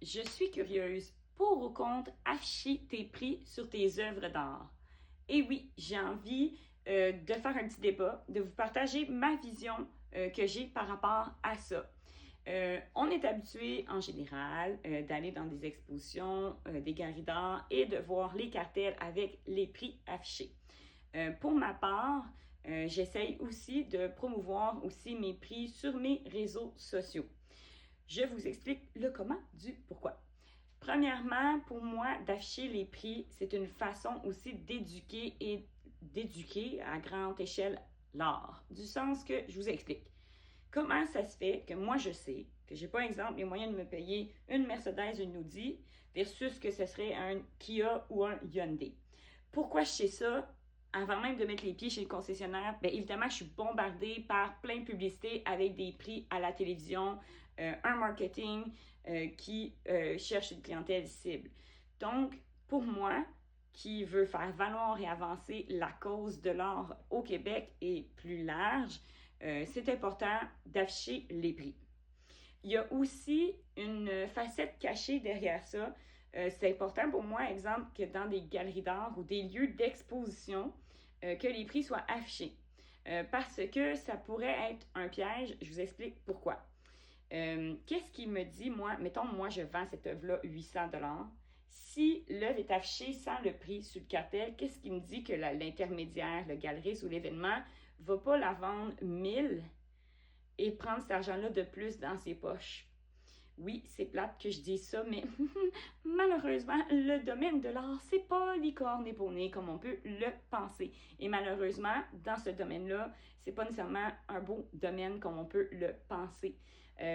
Je suis curieuse. Pour ou contre afficher tes prix sur tes œuvres d'art? Et oui, j'ai envie de faire un petit débat, de vous partager ma vision que j'ai par rapport à ça. On est habitué en général d'aller dans des expositions, des galeries d'art et de voir les cartels avec les prix affichés. Pour ma part, j'essaye aussi de promouvoir aussi mes prix sur mes réseaux sociaux. Je vous explique le comment du pourquoi. Premièrement, pour moi, d'afficher les prix, c'est une façon aussi d'éduquer à grande échelle l'art. Du sens que je vous explique. Comment ça se fait que moi je sais que j'ai pas, exemple, les moyens de me payer une Mercedes, une Audi, versus que ce serait un Kia ou un Hyundai. Pourquoi je sais ça? Avant même de mettre les pieds chez le concessionnaire, bien évidemment, je suis bombardée par plein de publicités avec des prix à la télévision, un marketing qui cherche une clientèle cible. Donc, pour moi, qui veut faire valoir et avancer la cause de l'art au Québec et plus large, c'est important d'afficher les prix. Il y a aussi une facette cachée derrière ça. C'est important pour moi, exemple, que dans des galeries d'art ou des lieux d'exposition, que les prix soient affichés. Parce que ça pourrait être un piège. Je vous explique pourquoi. Qu'est-ce qui me dit, moi, mettons, moi, je vends cette œuvre-là 800 $. Si l'œuvre est affichée sans le prix sur le cartel, qu'est-ce qui me dit que l'intermédiaire, le galeriste ou l'événement, ne va pas la vendre 1000 et prendre cet argent-là de plus dans ses poches? Oui, c'est plate que je dise ça, mais malheureusement, le domaine de l'art, c'est pas licorne et poney comme on peut le penser. Et malheureusement, dans ce domaine-là, c'est pas nécessairement un beau domaine comme on peut le penser.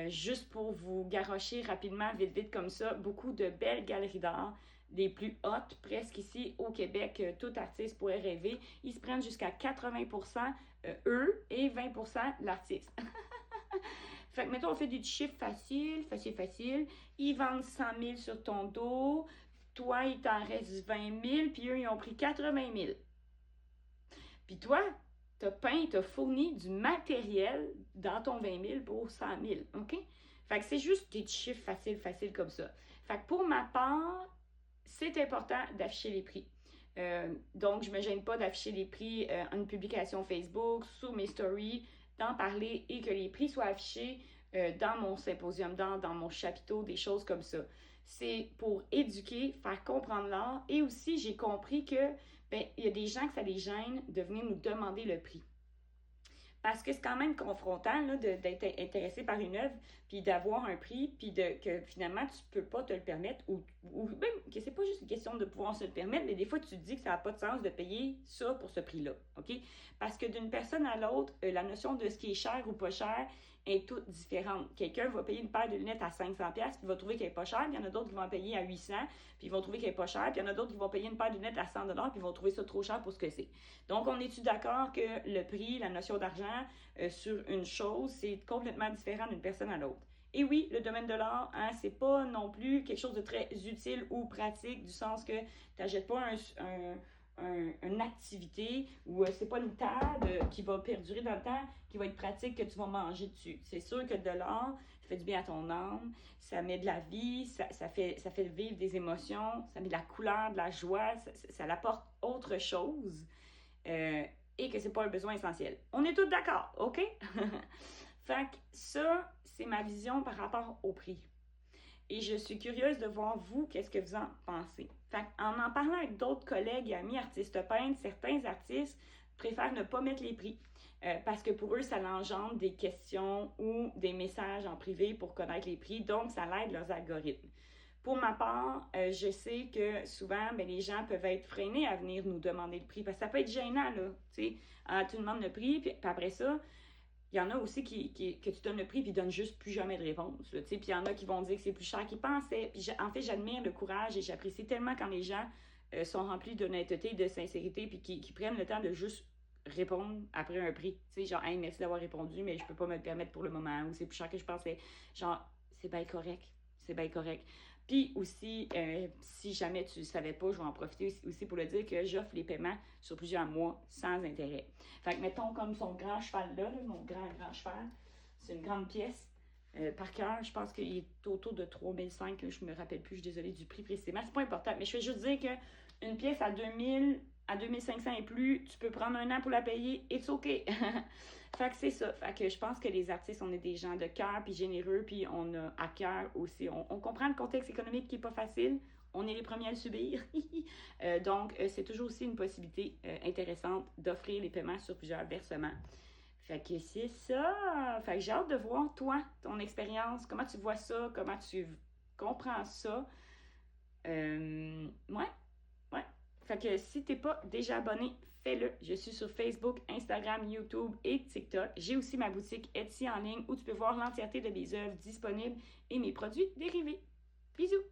Juste pour vous garrocher rapidement, vite, vite comme ça, beaucoup de belles galeries d'art, les plus hautes presque ici au Québec, tout artiste pourrait rêver, ils se prennent jusqu'à 80% eux et 20% l'artiste. Fait que, mettons, on fait des chiffres faciles. Ils vendent 100 000 sur ton dos. Toi, il t'en reste 20 000. Puis eux, ils ont pris 80 000. Puis toi, t'as fourni du matériel dans ton 20 000 pour 100 000. OK? Fait que c'est juste des chiffres faciles comme ça. Fait que pour ma part, c'est important d'afficher les prix. Donc, je ne me gêne pas d'afficher les prix en une publication Facebook, sur mes stories, d'en parler et que les prix soient affichés dans mon symposium d'art, dans mon chapiteau, des choses comme ça. C'est pour éduquer, faire comprendre l'art et aussi j'ai compris que il y a des gens que ça les gêne de venir nous demander le prix. Parce que c'est quand même confrontant d'être intéressé par une œuvre, puis d'avoir un prix, puis que finalement tu peux pas te le permettre, ou même que c'est pas juste une question de pouvoir se le permettre, mais des fois tu te dis que ça n'a pas de sens de payer ça pour ce prix-là, OK? Parce que d'une personne à l'autre, la notion de ce qui est cher ou pas cher est toute différente. Quelqu'un va payer une paire de lunettes à 500$, puis il va trouver qu'elle est pas chère, puis il y en a d'autres qui vont payer à 800$, puis ils vont trouver qu'elle est pas chère, puis il y en a d'autres qui vont payer une paire de lunettes à 100$, puis ils vont trouver ça trop cher pour ce que c'est. Donc, on est-tu d'accord que le prix, la notion d'argent, sur une chose, c'est complètement différent d'une personne à l'autre. Et oui, le domaine de l'art, hein, c'est pas non plus quelque chose de très utile ou pratique, du sens que tu n'achètes pas une activité ou c'est pas une table qui va perdurer dans le temps, qui va être pratique, que tu vas manger dessus. C'est sûr que de l'art, ça fait du bien à ton âme, ça met de la vie, ça fait vivre des émotions, ça met de la couleur, de la joie, ça apporte autre chose. Et que c'est pas un besoin essentiel. On est tous d'accord, OK? Fait que ça, c'est ma vision par rapport au prix. Et je suis curieuse de voir, vous, qu'est-ce que vous en pensez. Fait en parlant avec d'autres collègues et amis artistes peintres, certains artistes préfèrent ne pas mettre les prix parce que pour eux, ça engendre des questions ou des messages en privé pour connaître les prix, donc ça l'aide leurs algorithmes. Pour ma part, je sais que souvent, les gens peuvent être freinés à venir nous demander le prix parce que ça peut être gênant, là, tu sais. Tu demandes le prix, puis après ça, il y en a aussi que tu donnes le prix puis ils donnent juste plus jamais de réponse, là, tu sais. Puis il y en a qui vont dire que c'est plus cher qu'ils pensaient. Puis en fait, j'admire le courage et j'apprécie tellement quand les gens sont remplis d'honnêteté, de sincérité, puis qui prennent le temps de juste répondre après un prix. Tu sais, genre, hey, merci d'avoir répondu, mais je peux pas me le permettre pour le moment, ou c'est plus cher que je pensais. Genre, c'est bien correct. C'est bien correct. Puis aussi, si jamais tu ne savais pas, je vais en profiter aussi pour le dire que j'offre les paiements sur plusieurs mois sans intérêt. Fait que mettons comme son grand cheval là, mon grand cheval, c'est une grande pièce. par cœur. Je pense qu'il est autour de 3005, je me rappelle plus, je suis désolée du prix précisément. C'est pas important, mais je vais juste dire qu'une pièce à 2000, à 2500 et plus, tu peux prendre un an pour la payer, it's OK. Fait que c'est ça. Fait que je pense que les artistes, on est des gens de cœur, puis généreux, puis on a à cœur aussi. On comprend le contexte économique qui est pas facile. On est les premiers à le subir. Donc, c'est toujours aussi une possibilité intéressante d'offrir les paiements sur plusieurs versements. Fait que c'est ça. Fait que j'ai hâte de voir, toi, ton expérience, comment tu vois ça, comment tu comprends ça. Ouais, ouais. Fait que si t'es pas déjà abonné, fais-le. Je suis sur Facebook, Instagram, YouTube et TikTok. J'ai aussi ma boutique Etsy en ligne où tu peux voir l'entièreté de mes œuvres disponibles et mes produits dérivés. Bisous!